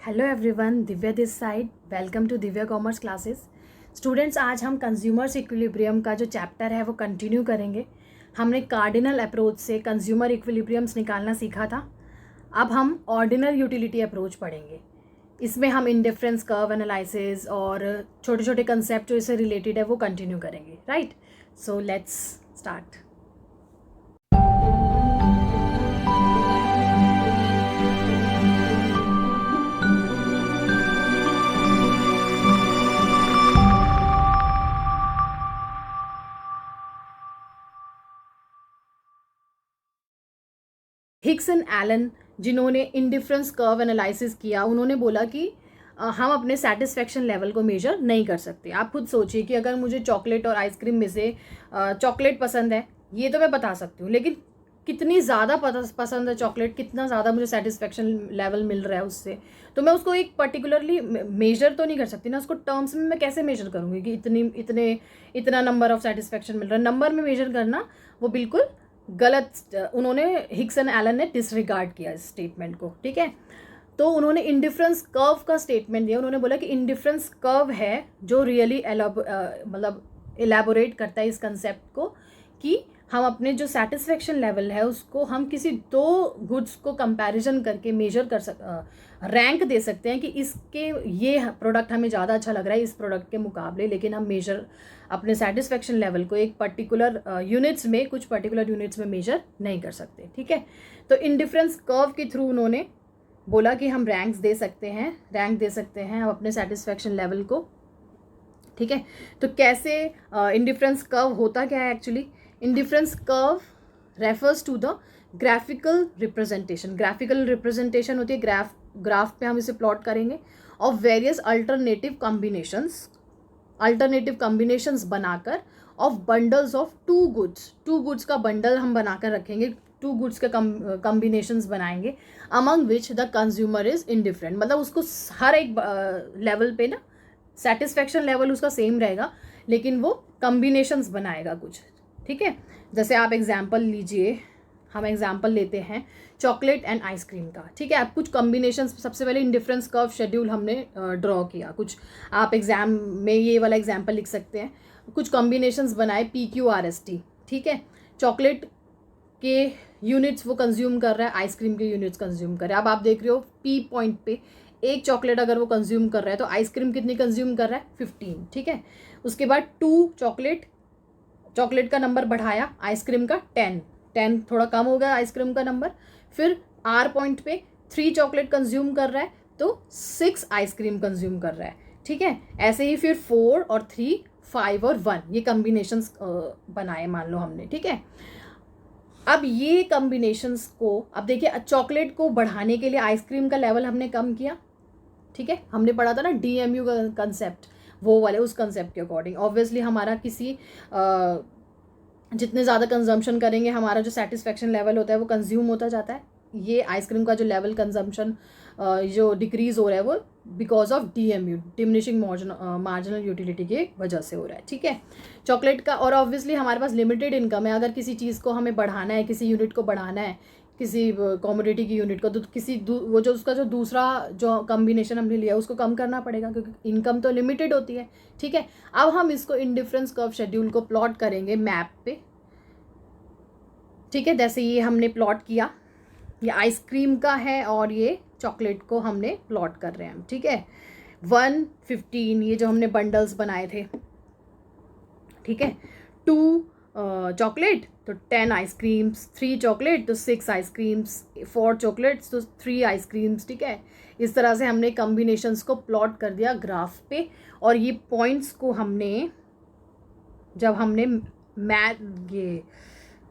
Hello everyone, Divya this side. Welcome to Divya commerce classes. Students, आज हम consumers equilibrium का जो चैप्टर है वो कंटिन्यू करेंगे। हमने कार्डिनल अप्रोच से कंज्यूमर इक्विलिब्रियम्स निकालना सीखा था। अब हम ऑर्डिनल यूटिलिटी अप्रोच पढ़ेंगे। इसमें हम इंडिफरेंस कर्व एनालिसिस और छोटे छोटे कंसेप्ट जो इससे रिलेटेड है वो कंटिन्यू करेंगे। Right, so let's start. Hicks and Allen, जिन्होंने इंडिफरेंस कर्व एनालिसिस किया, उन्होंने बोला कि हम अपने सेटिस्फेक्शन लेवल को मेजर नहीं कर सकते। आप खुद सोचिए कि अगर मुझे चॉकलेट और आइसक्रीम में से चॉकलेट पसंद है, ये तो मैं बता सकती हूँ, लेकिन कितनी ज़्यादा पसंद है चॉकलेट, कितना ज़्यादा मुझे सेटिस्फेक्शन लेवल मिल रहा है उससे, तो मैं उसको एक पर्टिकुलरली मेजर तो नहीं कर सकती ना। उसको टर्म्स में मैं कैसे मेजर करूँगी कि इतना नंबर ऑफ सेटिस्फेक्शन मिल रहा है। नंबर में मेजर करना वो बिल्कुल गलत, उन्होंने हिक्स एंड एलन ने डिसरिगार्ड किया इस स्टेटमेंट को। ठीक है, तो उन्होंने इंडिफरेंस कर्व का स्टेटमेंट दिया। उन्होंने बोला कि इंडिफरेंस कर्व है जो रियली मतलब एलैबोरेट करता है इस कंसेप्ट को कि हम अपने जो सेटिस्फेक्शन लेवल है उसको हम किसी दो गुड्स को कंपैरिजन करके मेजर कर रैंक दे सकते हैं कि इसके ये प्रोडक्ट हमें ज़्यादा अच्छा लग रहा है इस प्रोडक्ट के मुकाबले, लेकिन हम मेजर अपने सेटिस्फेक्शन लेवल को एक पर्टिकुलर यूनिट्स में, कुछ पर्टिकुलर यूनिट्स में मेजर नहीं कर सकते। ठीक है, तो इंडिफरेंस कर्व के थ्रू उन्होंने बोला कि हम रैंक दे सकते हैं हम अपने सेटिस्फेक्शन लेवल को। ठीक है, तो कैसे इंडिफरेंस कर्व होता क्या है actually? Indifference curve refers to the graphical representation. Graphical representation होती है, ग्राफ पे हम इसे प्लॉट करेंगे, ऑफ वेरियस अल्टरनेटिव कॉम्बिनेशंस बनाकर of bundles of two goods का बंडल हम बनाकर रखेंगे, टू गुड्स के कॉम्बिनेशंस बनाएंगे, among which the consumer is indifferent. मतलब उसको हर एक लेवल पे ना सेटिस्फेक्शन लेवल उसका सेम रहेगा, लेकिन वो कॉम्बिनेशंस बनाएगा कुछ। ठीक है, जैसे आप एग्जाम्पल लीजिए, हम एग्जाम्पल लेते हैं चॉकलेट एंड आइसक्रीम का। ठीक है, आप कुछ कॉम्बिनेशंस, सबसे पहले इंडिफरेंस कर्व शेड्यूल हमने ड्रॉ किया। कुछ आप एग्जाम में ये वाला एग्जाम्पल लिख सकते हैं, कुछ कॉम्बिनेशंस बनाए PQRST। ठीक है, चॉकलेट के यूनिट्स वो कंज्यूम कर रहा है, आइसक्रीम के यूनिट्स कंज्यूम कर रहा है। अब आप देख रहे हो P पॉइंट पे एक चॉकलेट अगर वो कंज्यूम कर रहा है तो आइसक्रीम कितनी कंज्यूम कर रहा है? 15। ठीक है, उसके बाद 2 चॉकलेट का नंबर बढ़ाया, आइसक्रीम का 10 थोड़ा कम हो गया आइसक्रीम का नंबर। फिर R पॉइंट पे 3 चॉकलेट कंज्यूम कर रहा है तो 6 आइसक्रीम कंज्यूम कर रहा है। ठीक है, ऐसे ही फिर 4 और 3, 5 और 1 ये कॉम्बिनेशंस बनाए मान लो हमने। ठीक है, अब ये कॉम्बिनेशंस को, अब देखिए चॉकलेट को बढ़ाने के लिए आइसक्रीम का लेवल हमने कम किया। ठीक है, हमने पढ़ा था ना DMU का कंसेप्ट, वो वाले उस कंसेप्ट के अकॉर्डिंग ऑब्वियसली हमारा जितने ज़्यादा कंजम्पशन करेंगे हमारा जो सेटिस्फेक्शन लेवल होता है वो कंज्यूम होता जाता है। ये आइसक्रीम का जो लेवल कंजम्पशन जो डिक्रीज हो रहा है वो because of DMU, diminishing marginal utility की वजह से हो रहा है। ठीक है, चॉकलेट का, और ऑब्वियसली हमारे पास लिमिटेड इनकम है। अगर किसी चीज़ को हमें बढ़ाना है, किसी यूनिट को बढ़ाना है, किसी कॉमोडिटी की यूनिट को, तो वो जो उसका जो दूसरा जो कॉम्बिनेशन हमने लिया उसको कम करना पड़ेगा, क्योंकि इनकम तो लिमिटेड होती है। ठीक है, अब हम इसको इंडिफरेंस कर्व शेड्यूल को प्लॉट करेंगे मैप पे। ठीक है, जैसे ये हमने प्लॉट किया, ये आइसक्रीम का है और ये चॉकलेट को हमने प्लॉट कर रहे हैं हम। ठीक है, 1, 15 ये जो हमने बंडल्स बनाए थे। ठीक है, 2 चॉकलेट तो 10 आइसक्रीम्स, 3 चॉकलेट तो 6 आइसक्रीम्स, 4 चॉकलेट्स तो 3 आइसक्रीम्स। ठीक है, इस तरह से हमने कॉम्बिनेशंस को प्लॉट कर दिया ग्राफ पे, और ये पॉइंट्स को हमने जब हमने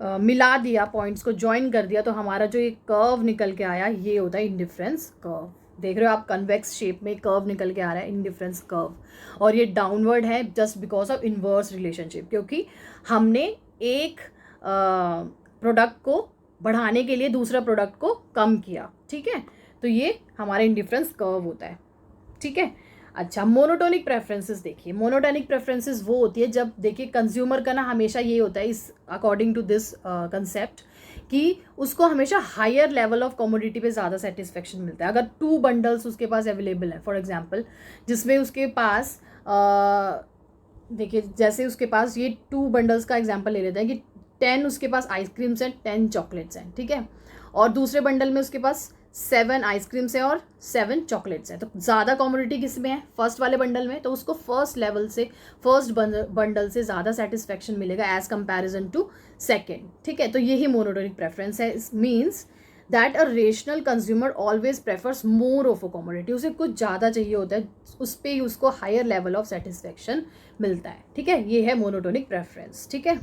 मिला दिया, पॉइंट्स को ज्वाइन कर दिया, तो हमारा जो ये कर्व निकल के आया ये होता है इंडिफरेंस कर्व। देख रहे हो आप, कन्वेक्स शेप में कर्व निकल के आ रहा है इंडिफरेंस कर्व, और ये डाउनवर्ड है just because of inverse relationship, क्योंकि हमने एक प्रोडक्ट को बढ़ाने के लिए दूसरा प्रोडक्ट को कम किया। ठीक है, तो ये हमारा इंडिफरेंस कर्व होता है। ठीक है, अच्छा, मोनोटोनिक प्रेफरेंसेस देखिए। मोनोटोनिक प्रेफरेंसेस वो होती है जब, देखिए कंज्यूमर का ना हमेशा ये होता है, इस अकॉर्डिंग टू दिस कंसेप्ट, कि उसको हमेशा हायर लेवल ऑफ कमोडिटी पे ज़्यादा सेटिस्फेक्शन मिलता है। अगर 2 बंडल्स उसके पास अवेलेबल है फॉर एग्जांपल, जिसमें उसके पास देखिए जैसे उसके पास ये 2 बंडल्स का एग्जांपल ले लेते हैं कि 10 उसके पास आइसक्रीम्स हैं, 10 चॉकलेट्स हैं, ठीक है, और दूसरे बंडल में उसके पास 7 आइसक्रीम्स हैं और 7 चॉकलेट्स हैं। तो ज़्यादा कमोडिटी किस में है? फर्स्ट वाले बंडल में। तो उसको फर्स्ट बंडल से ज़्यादा सेटिस्फेक्शन मिलेगा एज कंपैरिजन टू सेकेंड, ठीक है। तो यही मोनोटोनिक प्रेफरेंस है। Means that a rational consumer always prefers more of a commodity. उसे कुछ ज़्यादा चाहिए होता है, उस पर ही उसको हायर लेवल ऑफ सेटिस्फेक्शन मिलता है, ठीक है। ये है मोनोटोनिक प्रेफरेंस, ठीक है।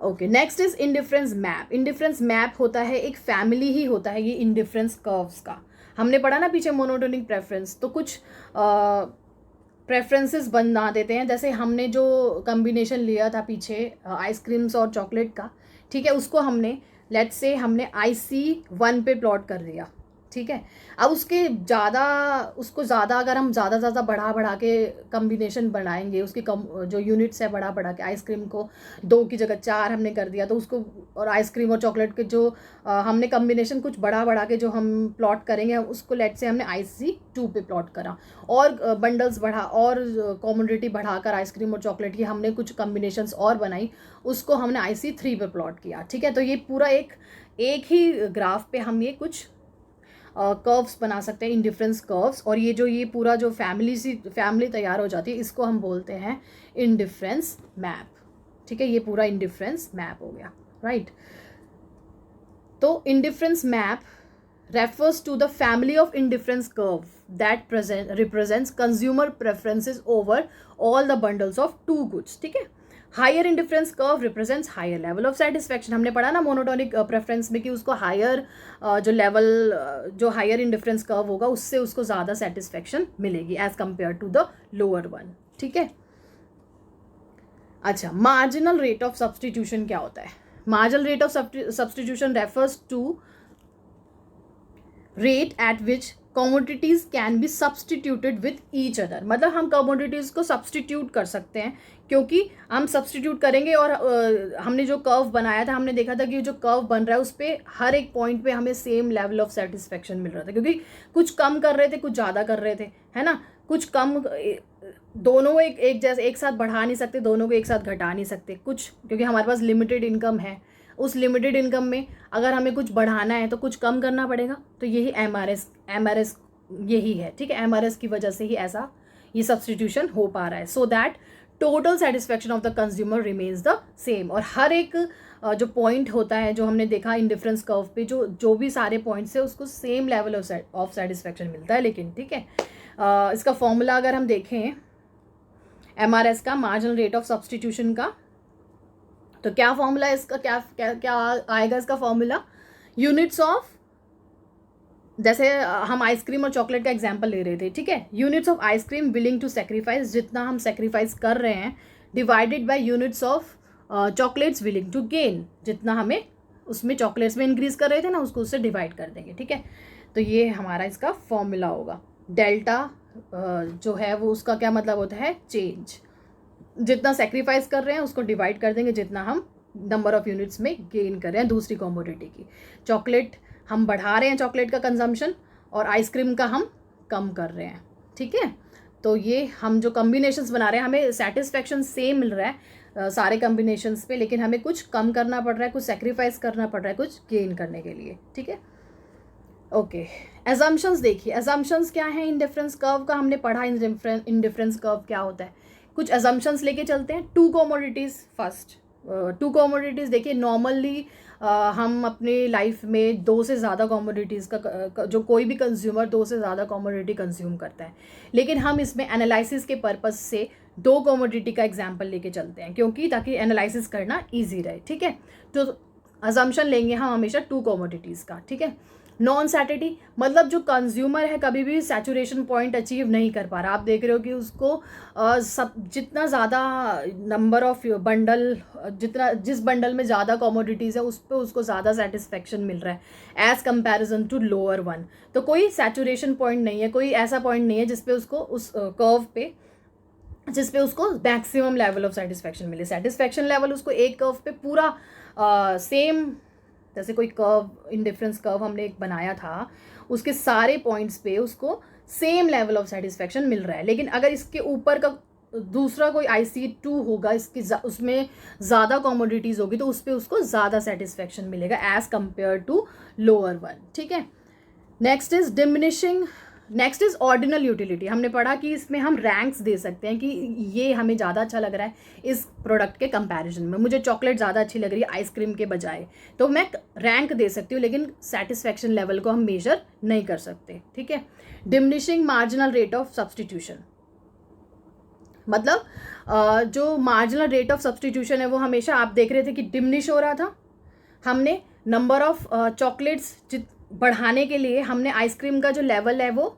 Okay, next is indifference map. Indifference map होता है, एक फैमिली ही होता है ये इंडिफरेंस कर्व्स का। हमने पढ़ा ना पीछे मोनोटोनिक प्रेफरेंस, तो कुछ प्रेफरेंसेस बना देते हैं। जैसे हमने जो कम्बिनेशन लिया था पीछे आइसक्रीम्स और चॉकलेट का, ठीक है, उसको हमने लेट्स से हमने IC1 पे प्लॉट कर दिया, ठीक है। अब उसको ज़्यादा अगर हम ज़्यादा बढ़ा के कम्बिनेशन बनाएंगे, उसकी जो यूनिट्स है बढ़ा के, आइसक्रीम को 2 की जगह 4 हमने कर दिया, तो उसको, और आइसक्रीम और चॉकलेट के जो हमने कम्बिनेशन कुछ बढ़ा के जो हम प्लॉट करेंगे, उसको लेट से हमने IC2 पे प्लॉट करा, और बंडल्स बढ़ा और कॉमोडिटी बढ़ाकर आइसक्रीम और चॉकलेट की हमने कुछ कम्बिनेशंस और बनाई, उसको हमने IC3 पे प्लॉट किया, ठीक है। तो ये पूरा एक ही ग्राफ पे हम ये कुछ कर्व्स बना सकते हैं, इंडिफरेंस कर्व्स। और ये पूरा जो फैमिली तैयार हो जाती है, इसको हम बोलते हैं इंडिफरेंस मैप, ठीक है। ये पूरा इंडिफरेंस मैप हो गया, राइट। तो indifference map refers to the family of indifference curve that represents consumer preferences over all the bundles of 2 goods, ठीक है। Higher indifference curve represents higher level of satisfaction. हमने पढ़ा ना मोनोटोनिक प्रेफरेंस में कि उसको जो हायर इंडिफरेंस कर्व होगा, उससे उसको ज़्यादा सेटिस्फेक्शन मिलेगी as compare to the lower one, ठीक है। अच्छा, मार्जिनल रेट ऑफ सब्सटीट्यूशन क्या होता है? Marginal rate of substitution refers to rate at which commodities can be substituted with each other. मतलब हम कमोडिटीज़ को सब्सटीट्यूट कर सकते हैं, क्योंकि हम सब्सटीट्यूट करेंगे, और हमने जो कर्व बनाया था, हमने देखा था कि जो कर्व बन रहा है उस पर हर एक पॉइंट पे हमें सेम लेवल ऑफ सेटिस्फेक्शन मिल रहा था, क्योंकि कुछ कम कर रहे थे, कुछ ज़्यादा कर रहे थे, है ना। कुछ कम, दोनों एक जैसे एक साथ बढ़ा नहीं सकते, दोनों को एक साथ घटा नहीं सकते कुछ, क्योंकि हमारे पास लिमिटेड इनकम है। उस लिमिटेड इनकम में अगर हमें कुछ बढ़ाना है तो कुछ कम करना पड़ेगा। तो यही MRS यही है, ठीक है। MRS की वजह से ही ऐसा ये सब्सटीट्यूशन हो पा रहा है, so that total satisfaction of the consumer remains the same. और हर एक जो पॉइंट होता है, जो हमने देखा इंडिफरेंस कर्व पे, जो भी सारे पॉइंट्स है, उसको सेम लेवल ऑफ सेटिस्फेक्शन मिलता है। लेकिन ठीक है, इसका फॉर्मूला अगर हम देखें MRS का, मार्जिनल रेट ऑफ सब्सटीट्यूशन का, तो क्या फॉर्मूला है इसका? क्या आएगा इसका फॉर्मूला? यूनिट्स ऑफ, जैसे हम आइसक्रीम और चॉकलेट का एग्जांपल ले रहे थे, ठीक है। Units of ice cream willing to sacrifice, जितना हम सेक्रीफाइस कर रहे हैं, divided by units of chocolates willing to gain, जितना हमें उसमें चॉकलेट्स में इंक्रीज कर रहे थे ना, उसको उससे डिवाइड कर देंगे, ठीक है। तो ये हमारा इसका फॉर्मूला होगा। डेल्टा जो है वो, उसका क्या मतलब होता है? चेंज। जितना सेक्रीफाइस कर रहे हैं उसको डिवाइड कर देंगे जितना हम नंबर ऑफ यूनिट्स में गेन कर रहे हैं दूसरी कॉमोडिटी की। चॉकलेट हम बढ़ा रहे हैं, चॉकलेट का कंजम्पशन, और आइसक्रीम का हम कम कर रहे हैं, ठीक है। तो ये हम जो कम्बिनेशंस बना रहे हैं, हमें सेटिस्फेक्शन सेम मिल रहा है सारे कम्बिनेशंस पे, लेकिन हमें कुछ कम करना पड़ रहा है, कुछ सेक्रीफाइस करना पड़ रहा है कुछ गेन करने के लिए, ठीक है। ओके, एजम्पशंस देखिए। एजम्पशंस क्या है इंडिफरेंस कर्व का? हमने पढ़ा इंडिफरेंस कर्व क्या होता है। कुछ एजम्पशंस लेके चलते हैं। 2 कॉमोडिटीज़ फर्स्ट। 2 कॉमोडिटीज़ देखिए, नॉर्मली हम अपने लाइफ में 2 से ज़्यादा कॉमोडिटीज़ का जो कोई भी कंज्यूमर 2 से ज़्यादा कॉमोडिटी कंज्यूम करता है, लेकिन हम इसमें एनालिसिस के पर्पस से 2 कॉमोडिटी का एग्जांपल लेके चलते हैं, क्योंकि ताकि एनालिसिस करना ईजी रहे, ठीक है। तो अजम्पशन लेंगे हम हमेशा 2 कॉमोडिटीज़ का, ठीक है। नॉन सैटिटी मतलब जो कंज्यूमर है कभी भी सैचुरेशन पॉइंट अचीव नहीं कर पा रहा। आप देख रहे हो कि उसको जितना ज़्यादा नंबर ऑफ बंडल, जिस बंडल में ज़्यादा कॉमोडिटीज़ है उस पर उसको ज़्यादा सेटिस्फेक्शन मिल रहा है as comparison to lower one. तो कोई सैचुरेशन पॉइंट नहीं है, कोई ऐसा पॉइंट नहीं है जिसपे उसको उस कर्व पे जिसपे उसको मैक्सिमम लेवल ऑफ सेटिस्फेक्शन मिले। सेटिस्फेक्शन लेवल उसको एक कर्व पे पूरा सेम जैसे कोई कर्व इंडिफरेंस कर्व हमने एक बनाया था, उसके सारे पॉइंट्स पे उसको सेम लेवल ऑफ सेटिस्फेक्शन मिल रहा है, लेकिन अगर इसके ऊपर का दूसरा कोई IC2 होगा, इसकी उसमें ज़्यादा कॉमोडिटीज़ होगी तो उस पर उसको ज़्यादा सेटिस्फेक्शन मिलेगा as compare to lower one, ठीक है। Next is ordinal utility. हमने पढ़ा कि इसमें हम रैंक्स दे सकते हैं कि ये हमें ज़्यादा अच्छा लग रहा है इस प्रोडक्ट के कंपैरिजन में, मुझे चॉकलेट ज़्यादा अच्छी लग रही है आइसक्रीम के बजाय, तो मैं रैंक दे सकती हूँ, लेकिन सेटिस्फेक्शन लेवल को हम मेजर नहीं कर सकते, ठीक है। Diminishing marginal rate of substitution, मतलब जो मार्जिनल रेट ऑफ सब्सटीट्यूशन है वो हमेशा आप देख रहे थे कि डिमिनिश हो रहा था। हमने नंबर ऑफ चॉकलेट्स बढ़ाने के लिए हमने आइसक्रीम का जो लेवल है वो,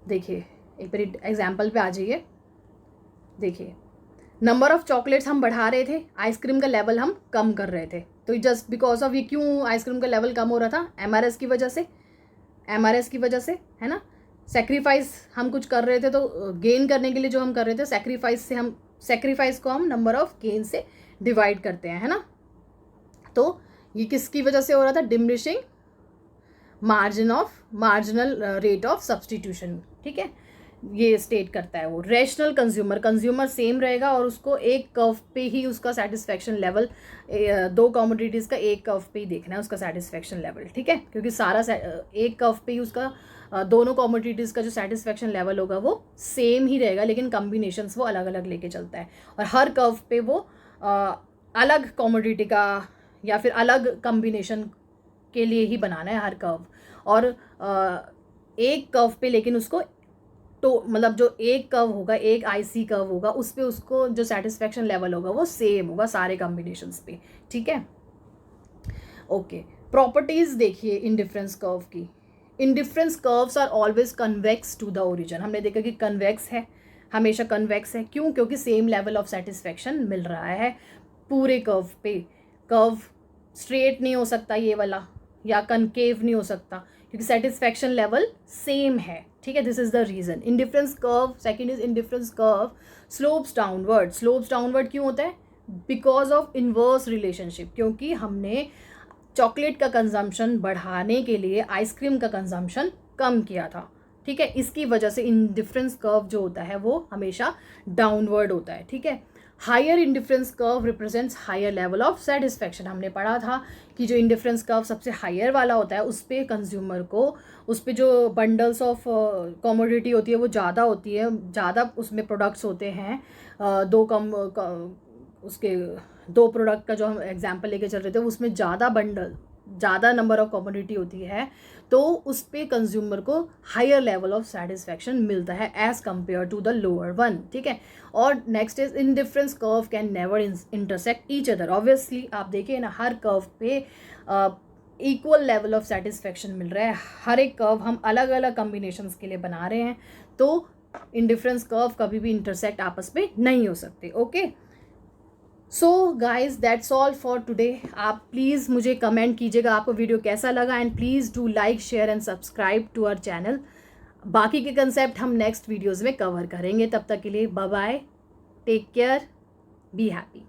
देखिए एक बार एग्जाम्पल पे आ जाइए, देखिए नंबर ऑफ चॉकलेट्स हम बढ़ा रहे थे, आइसक्रीम का लेवल हम कम कर रहे थे, तो जस्ट बिकॉज ऑफ ये क्यों आइसक्रीम का लेवल कम हो रहा था, MRS की वजह से, MRS की वजह से, है ना। सेक्रीफाइस हम कुछ कर रहे थे, तो गेन करने के लिए जो हम कर रहे थे सेक्रीफाइस को हम नंबर ऑफ गेन से डिवाइड करते हैं, है ना। तो ये किसकी वजह से हो रहा था, diminishing marginal rate of substitution, ठीक है, ये स्टेट करता है वो। रेशनल कंज्यूमर सेम रहेगा और उसको एक कर्व पे ही उसका सेटिस्फेक्शन लेवल, दो कमोडिटीज़ का एक कर्व पे ही देखना है उसका सेटिस्फेक्शन लेवल, ठीक है, क्योंकि सारा एक कर्व पे ही उसका दोनों कमोडिटीज़ का जो सेटिस्फेक्शन लेवल होगा वो सेम ही रहेगा, लेकिन कम्बिनेशंस वो अलग अलग लेके चलता है, और हर कर्व पे वो अलग कमोडिटी का या फिर अलग कम्बिनेशन के लिए ही बनाना है हर कर्व, और एक कर्व पे लेकिन उसको तो मतलब जो एक कर्व होगा, एक IC कर्व होगा, उस पे उसको जो सेटिस्फेक्शन लेवल होगा वो सेम होगा सारे कॉम्बिनेशंस पे, ठीक है। ओके, प्रॉपर्टीज़ देखिए इंडिफरेंस कर्व की। Indifference curves are always convex to the origin. हमने देखा कि कन्वेक्स है, हमेशा कन्वेक्स है, क्यों, क्योंकि सेम लेवल ऑफ सेटिस्फेक्शन मिल रहा है पूरे कर्व पे। कर्व स्ट्रेट नहीं हो सकता ये वाला, या कनकेव नहीं हो सकता, क्योंकि सेटिस्फेक्शन लेवल सेम है, ठीक है। This is the reason. Indifference curve, second is indifference curve slopes downward. Slopes downward क्यों होता है, बिकॉज ऑफ इनवर्स रिलेशनशिप, क्योंकि हमने चॉकलेट का कंजम्पशन बढ़ाने के लिए आइसक्रीम का कंजम्पशन कम किया था, ठीक है, इसकी वजह से इंडिफरेंस कर्व जो होता है वो हमेशा डाउनवर्ड होता है, ठीक है। Higher indifference curve represents higher level of satisfaction. हमने पढ़ा था कि जो इंडिफरेंस कर्व सबसे हायर वाला होता है उस पर कंज्यूमर को, उस पर जो बंडल्स ऑफ कमोडिटी होती है वो ज़्यादा होती है, ज़्यादा उसमें प्रोडक्ट्स होते हैं, उसके दो प्रोडक्ट का जो हम एग्जांपल लेके चल रहे थे उसमें ज़्यादा नंबर ऑफ कमोडिटी होती है, तो उस पे कंज्यूमर को हायर लेवल ऑफ सेटिस्फेक्शन मिलता है as compare to the lower one, ठीक है। और next is indifference curve can never intersect each other. Obviously आप देखिए ना, हर कर्व पे इक्वल लेवल ऑफ सेटिस्फेक्शन मिल रहा है, हर एक कर्व हम अलग अलग कॉम्बिनेशंस के लिए बना रहे हैं, तो इंडिफरेंस कर्व कभी भी इंटरसेक्ट आपस में नहीं हो सकते, okay. So guys that's all for today. आप प्लीज़ मुझे कमेंट कीजिएगा आपको वीडियो कैसा लगा, and please do like, share and subscribe to our channel. बाकी के कंसेप्ट हम नेक्स्ट वीडियोज़ में कवर करेंगे। तब तक के लिए bye bye, take care, be happy.